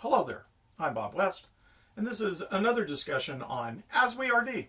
Hello there, I'm Bob West, and this is another discussion on As We RV.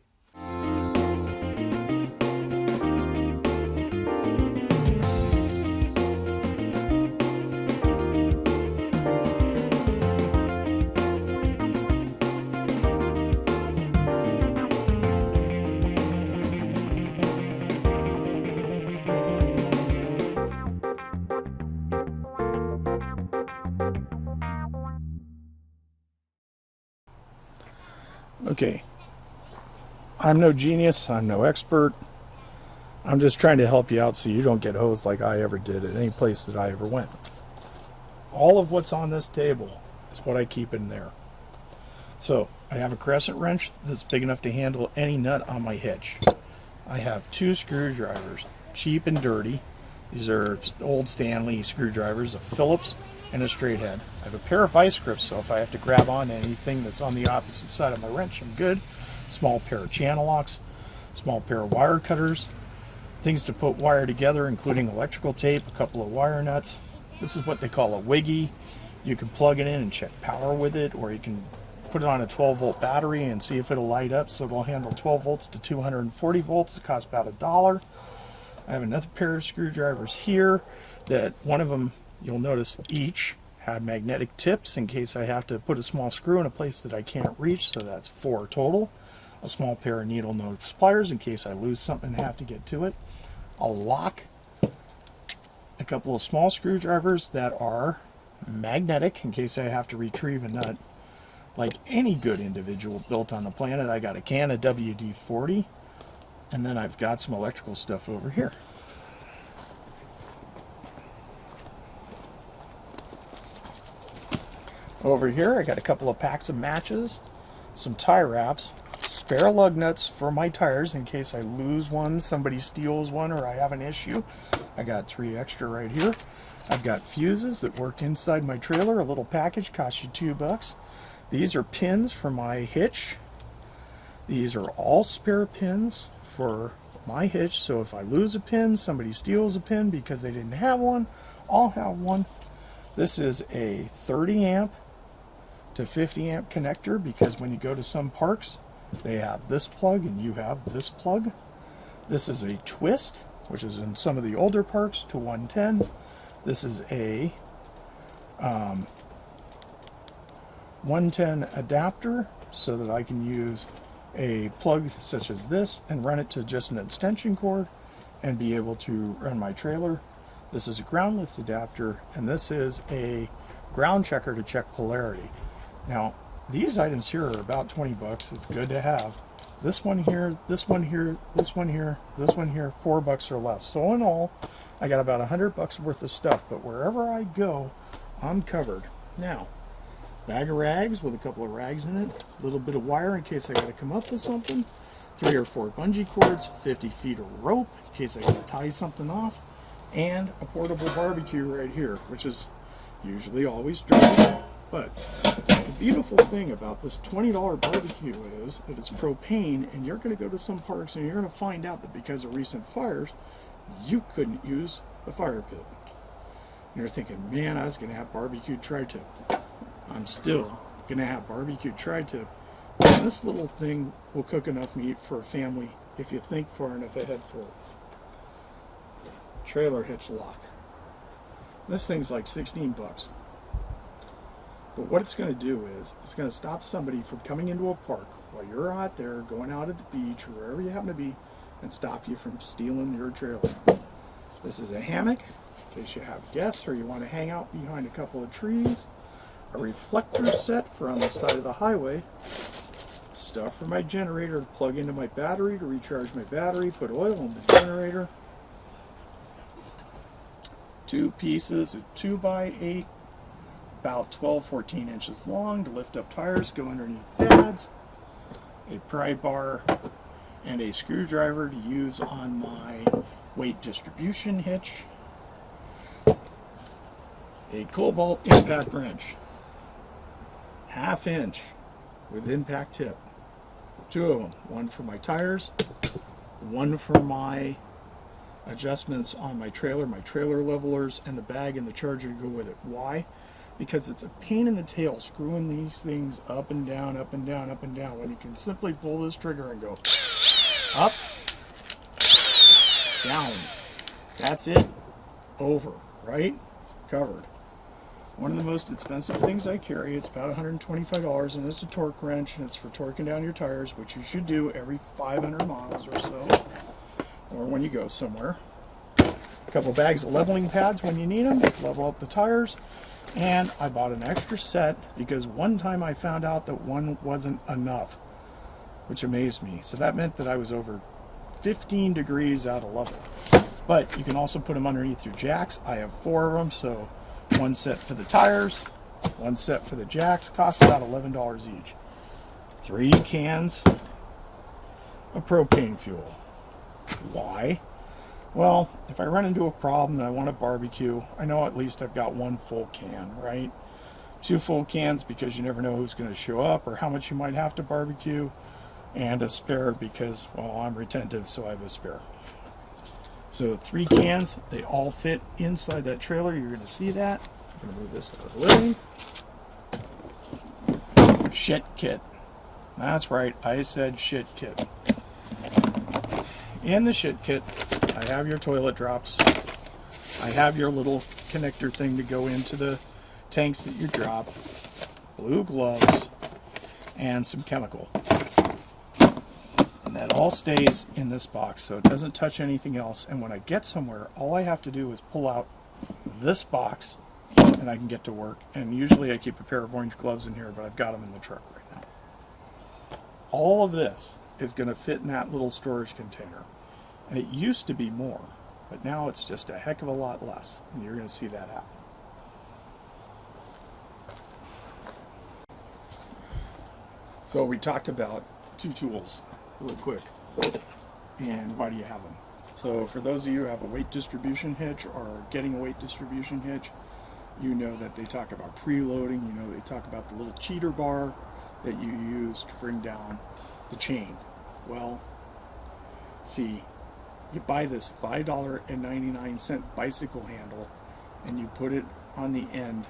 Okay, I'm no genius, I'm no expert. I'm just trying to help you out so you don't get hosed like I ever did at any place that I ever went. All of what's on this table is what I keep in there. So, I have a crescent wrench that's big enough to handle any nut on my hitch. I have 2 screwdrivers, cheap and dirty. These are old Stanley screwdrivers, a Phillips and a straight head. I have a pair of vice grips, so if I have to grab on anything that's on the opposite side of my wrench, I'm good. Small pair of channel locks, small pair of wire cutters, things to put wire together, including electrical tape, a couple of wire nuts. This is what they call a wiggy. You can plug it in and check power with it, or you can put it on a 12-volt battery and see if it'll light up. So it'll handle 12 volts to 240 volts. It costs about $1. I have another pair of screwdrivers here that one of them, you'll notice each had magnetic tips in case I have to put a small screw in a place that I can't reach, so that's 4 total. A small pair of needle nose pliers in case I lose something and have to get to it. A lock, a couple of small screwdrivers that are magnetic in case I have to retrieve a nut. Like any good individual built on the planet, I got a can of WD-40, and then I've got some electrical stuff over here. Over here, I got a couple of packs of matches, some tie wraps, spare lug nuts for my tires in case I lose one, somebody steals one, or I have an issue. I got 3 extra right here. I've got fuses that work inside my trailer. A little package costs you $2. These are pins for my hitch. These are all spare pins for my hitch, so if I lose a pin, somebody steals a pin because they didn't have one, I'll have one. This is a 30 amp to 50 amp connector because when you go to some parks, they have this plug and you have this plug. This is a twist, which is in some of the older parks, to 110. This is a 110 adapter so that I can use a plug such as this and run it to just an extension cord and be able to run my trailer. This is a ground lift adapter, and this is a ground checker to check polarity. Now, these items here are about 20 bucks. It's good to have. This one here, this one here, this one here, this one here, $4 or less. So in all, I got about 100 bucks worth of stuff, but wherever I go, I'm covered. Now, bag of rags with a couple of rags in it, a little bit of wire in case I got to come up with something, 3 or 4 bungee cords, 50 feet of rope in case I got to tie something off, and a portable barbecue right here, which is usually always dry. But the beautiful thing about this $20 barbecue is that it's propane, and you're going to go to some parks and you're going to find out that because of recent fires, you couldn't use the fire pit. And you're thinking, man, I was going to have barbecue tri-tip. I'm still going to have barbecue tri-tip. And this little thing will cook enough meat for a family if you think far enough ahead for it. Trailer hitch lock. This thing's like 16 bucks. But what it's going to do is it's going to stop somebody from coming into a park while you're out there going out at the beach or wherever you happen to be and stop you from stealing your trailer. This is a hammock in case you have guests or you want to hang out behind a couple of trees. A reflector set for on the side of the highway. Stuff for my generator to plug into my battery to recharge my battery, put oil in the generator. 2 pieces of 2x8, about 12-14 inches long to lift up tires, go underneath pads. A pry bar and a screwdriver to use on my weight distribution hitch. A cobalt impact wrench, 1/2 inch with impact tip. 2 of them, one for my tires, one for my adjustments on my trailer levelers, and the bag and the charger to go with it. Why? because it's a pain in the tail screwing these things up and down, up and down, up and down, when you can simply pull this trigger and go up, down. That's it. Over. Right? Covered. One of the most expensive things I carry, it's about $125, and it's a torque wrench, and it's for torquing down your tires, which you should do every 500 miles or so, or when you go somewhere. A couple bags of leveling pads when you need them, level up the tires, and I bought an extra set because one time I found out that one wasn't enough, which amazed me. So that meant that I was over 15 degrees out of level. But you can also put them underneath your jacks. I have 4 of them, so one set for the tires, one set for the jacks, cost about $11 each. 3 cans of propane fuel. Why? Well, if I run into a problem and I want to barbecue, I know at least I've got 1 full can, right? 2 full cans because you never know who's going to show up or how much you might have to barbecue, and a spare because, well, I'm retentive, so I have a spare. So 3 cans, they all fit inside that trailer. You're going to see that. I'm going to move this out of the way. Shit kit. That's right, I said shit kit. In the shit kit, I have your toilet drops. I have your little connector thing to go into the tanks that you drop, blue gloves, and some chemical. And that all stays in this box, so it doesn't touch anything else. And when I get somewhere, all I have to do is pull out this box, and I can get to work. And usually I keep a pair of orange gloves in here, but I've got them in the truck right now. All of this is going to fit in that little storage container. And it used to be more, but now it's just a heck of a lot less, and you're going to see that happen. So we talked about 2 tools really quick, and why do you have them? So for those of you who have a weight distribution hitch or getting a weight distribution hitch, you know that they talk about preloading. You know they talk about the little cheater bar that you use to bring down the chain. Well, see, you buy this $5.99 bicycle handle and you put it on the end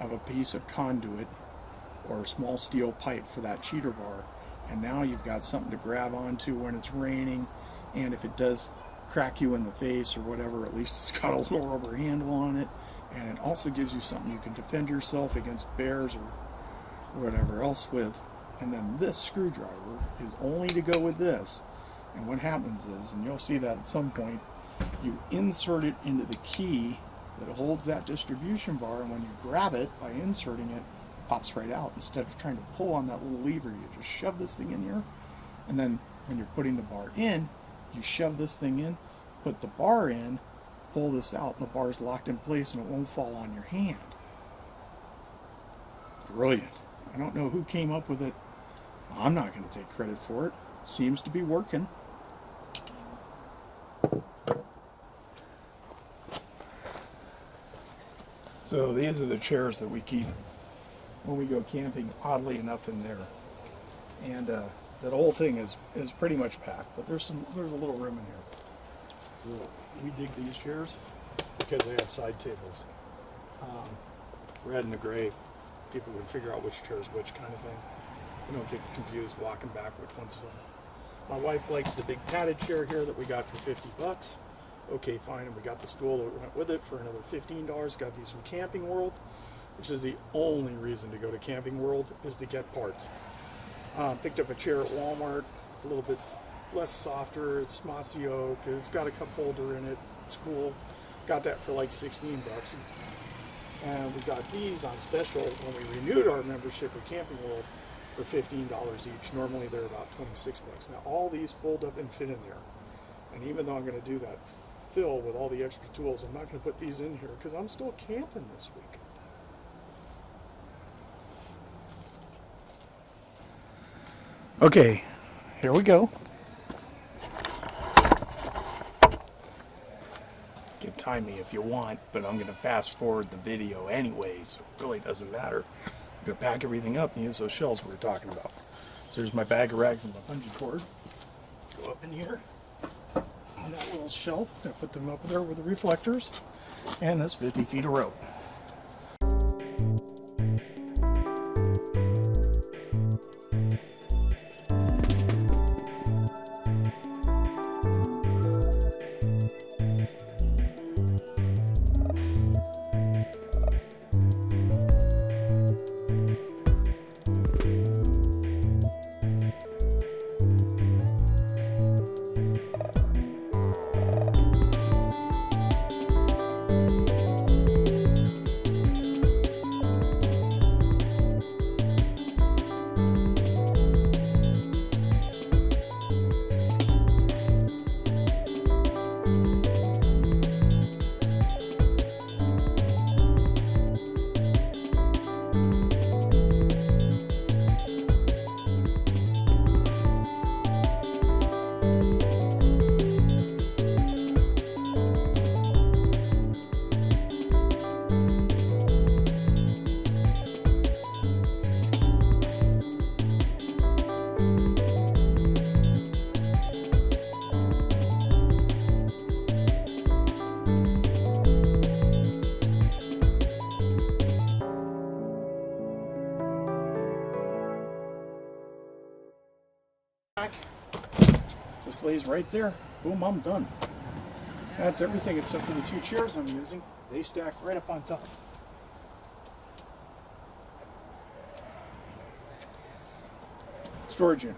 of a piece of conduit or a small steel pipe for that cheater bar, and now you've got something to grab onto when it's raining, and if it does crack you in the face or whatever, at least it's got a little rubber handle on it, and it also gives you something you can defend yourself against bears or whatever else with. And then this screwdriver is only to go with this. And what happens is, and you'll see that at some point, you insert it into the key that holds that distribution bar, and when you grab it by inserting it, it pops right out. Instead of trying to pull on that little lever, you just shove this thing in here, and then when you're putting the bar in, you shove this thing in, put the bar in, pull this out, and the bar's locked in place and it won't fall on your hand. Brilliant. I don't know who came up with it. I'm not going to take credit for it. Seems to be working. So these are the chairs that we keep when we go camping, oddly enough, in there. And that whole thing is pretty much packed, but there's a little room in here. So we dig these chairs because they have side tables. Red and the gray. People can figure out which chair is which kind of thing. You don't get confused walking back which one's which. My wife likes the big padded chair here that we got for $50. Okay, fine, and we got the stool that went with it for another $15. Got these from Camping World, which is the only reason to go to Camping World, is to get parts. Picked up a chair at Walmart. It's a little bit less softer. It's mossy oak. It's got a cup holder in it. It's cool. Got that for like $16. And we got these on special when we renewed our membership at Camping World for $15 each. Normally they're about $26. Now all these fold up and fit in there. And even though I'm going to do that fill with all the extra tools, I'm not going to put these in here because I'm still camping this week. Okay, here we go. You can time me if you want, but I'm going to fast forward the video anyway, so it really doesn't matter. I'm going to pack everything up and use those shells we were talking about. So there's my bag of rags and my bungee cord. Go up in here on that little shelf. I'm going to put them up there with the reflectors and this 50 feet of rope. back just lays right there. Boom, I'm done. That's everything except for the 2 chairs I'm using. They stack right up on top. Storage unit.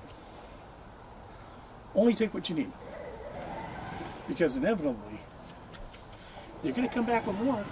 Only take what you need. Because inevitably, you're going to come back with more.